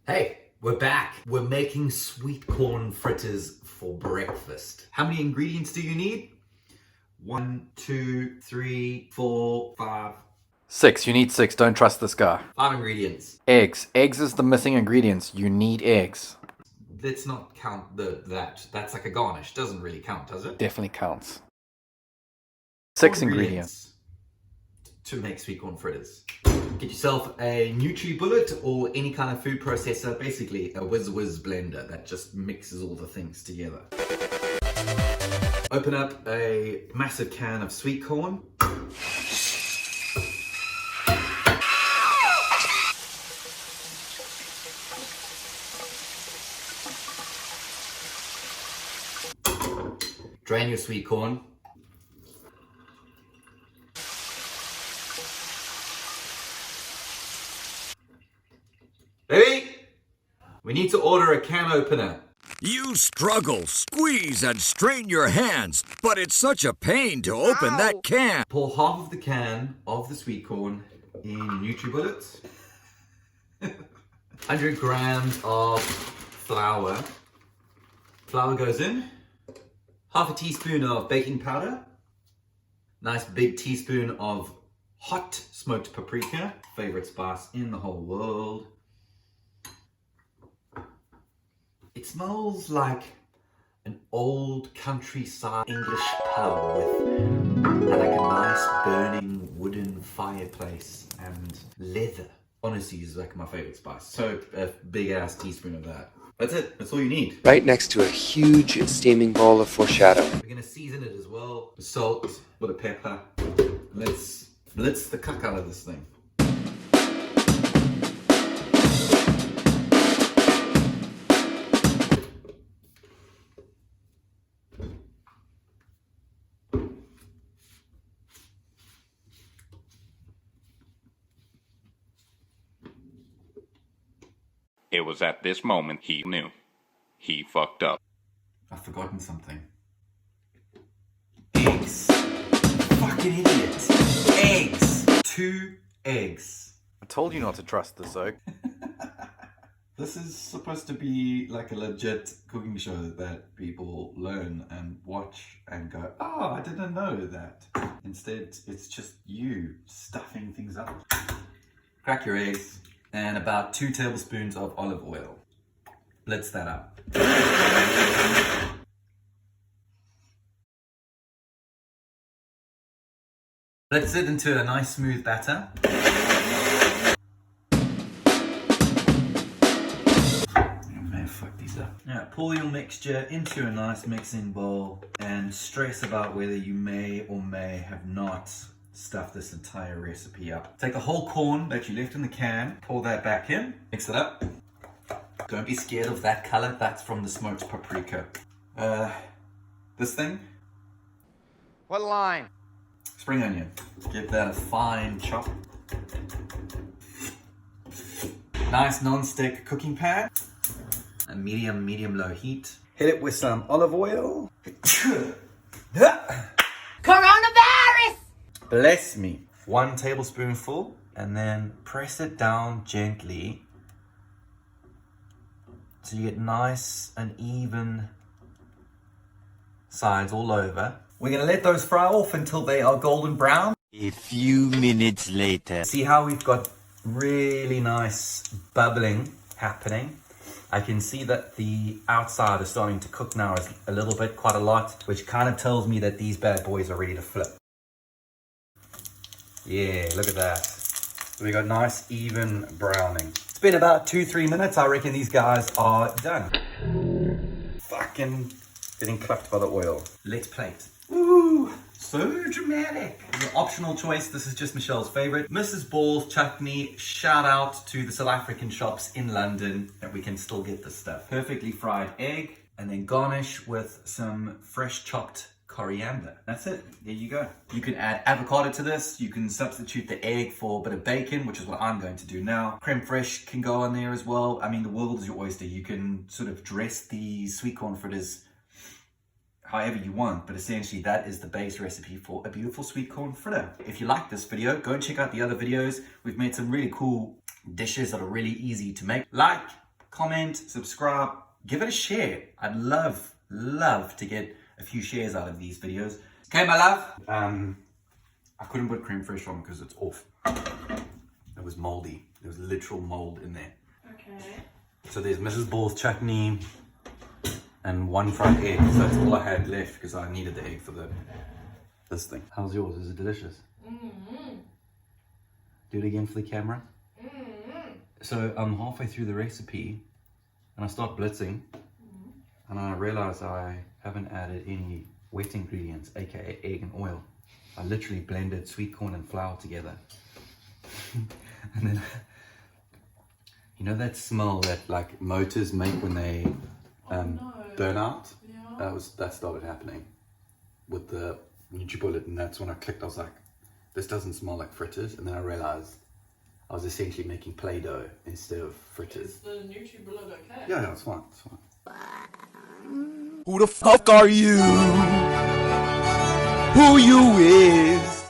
Hey, we're back. We're making sweet corn fritters for breakfast. How many ingredients do you need? 1, 2, 3, 4, 5. 6. You need 6. Don't trust this guy. 5 ingredients. Eggs. Eggs is the missing ingredients. You need eggs. Let's not count that. That's like a garnish. Doesn't really count, does it? Definitely counts. 6 4 ingredients. To make sweet corn fritters. Get yourself a NutriBullet or any kind of food processor, basically a whiz blender that just mixes all the things together. Open up a massive can of sweet corn. Drain your sweet corn. Baby, we need to order a can opener. You struggle, squeeze, and strain your hands, but it's such a pain to open that can. Pour half of the can of the sweet corn in your NutriBullet. 100 grams of flour. Flour goes in. Half a teaspoon of baking powder. Nice big teaspoon of hot smoked paprika. Favorite spice in the whole world. It smells like an old countryside English pub with like a nice burning wooden fireplace and leather. Honestly, is like my favorite spice. So a big ass teaspoon of that. That's it. That's all you need. Right next to a huge steaming ball of foreshadow. We're gonna season it as well with salt, with a pepper. Let's blitz the cuck out of this thing. It was at this moment he knew. He fucked up. I've forgotten something. Eggs. Fucking idiot. Eggs. 2 eggs. I told you not to trust this, Oak. This is supposed to be like a legit cooking show that people learn and watch and go, oh, I didn't know that. Instead, it's just you stuffing things up. Crack your eggs and about 2 tablespoons of olive oil. Blitz that up. Blitz it into a nice smooth batter. Fuck these up. Now pour your mixture into a nice mixing bowl and stress about whether you may or may have not stuffed this entire recipe up. Take the whole corn that you left in the can, pour that back in, mix it up. Don't be scared of that color, that's from the smoked paprika. This thing. What line? Spring onion. Give that a fine chop. Nice non-stick cooking pan. A medium-low heat. Hit it with some olive oil. Coronavirus! Bless me. 1 tablespoonful, and then press it down gently so you get nice and even sides all over. We're gonna let those fry off until they are golden brown. A few minutes later. See how we've got really nice bubbling happening? I can see that the outside is starting to cook now a little bit, quite a lot, which kind of tells me that these bad boys are ready to flip. Yeah, look at that. We got nice even browning. It's been about 2-3 minutes. I reckon these guys are done. Fucking getting clucked by the oil. Let's plate. Ooh, so dramatic. Your optional choice, this is just Michelle's favorite. Mrs. Ball's chutney. Shout out to the South African shops in London that we can still get this stuff. Perfectly fried egg, and then garnish with some fresh chopped coriander. That's it. There you go. You can add avocado to this. You can substitute the egg for a bit of bacon, which is what I'm going to do now. Creme fraiche can go on there as well. I mean, the world is your oyster. You can sort of dress the sweet corn fritters however you want, but essentially that is the base recipe for a beautiful sweet corn fritter. If you like this video, go and check out the other videos. We've made some really cool dishes that are really easy to make, like comment, subscribe, give it a share. I'd love to get a few shares out of these videos. Okay, my love. I couldn't put creme fraiche on because it's off. It was moldy. There was literal mold in there. Okay. So there's Mrs. Ball's chutney and 1 fried egg. So that's all I had left because I needed the egg for this thing. How's yours? Is it delicious? Mm-hmm. Do it again for the camera. Mm-hmm. So I'm halfway through the recipe and I start blitzing and I realize I haven't added any wet ingredients, aka egg and oil. I literally blended sweet corn and flour together. And then, you know that smell that like motors make when they burn out? Yeah. That started happening with the NutriBullet, and that's when I clicked. I was like, this doesn't smell like fritters. And then I realized I was essentially making Play-Doh instead of fritters. Is the NutriBullet okay? Yeah, it's fine. It's fine. Who the fuck are you? Who you is?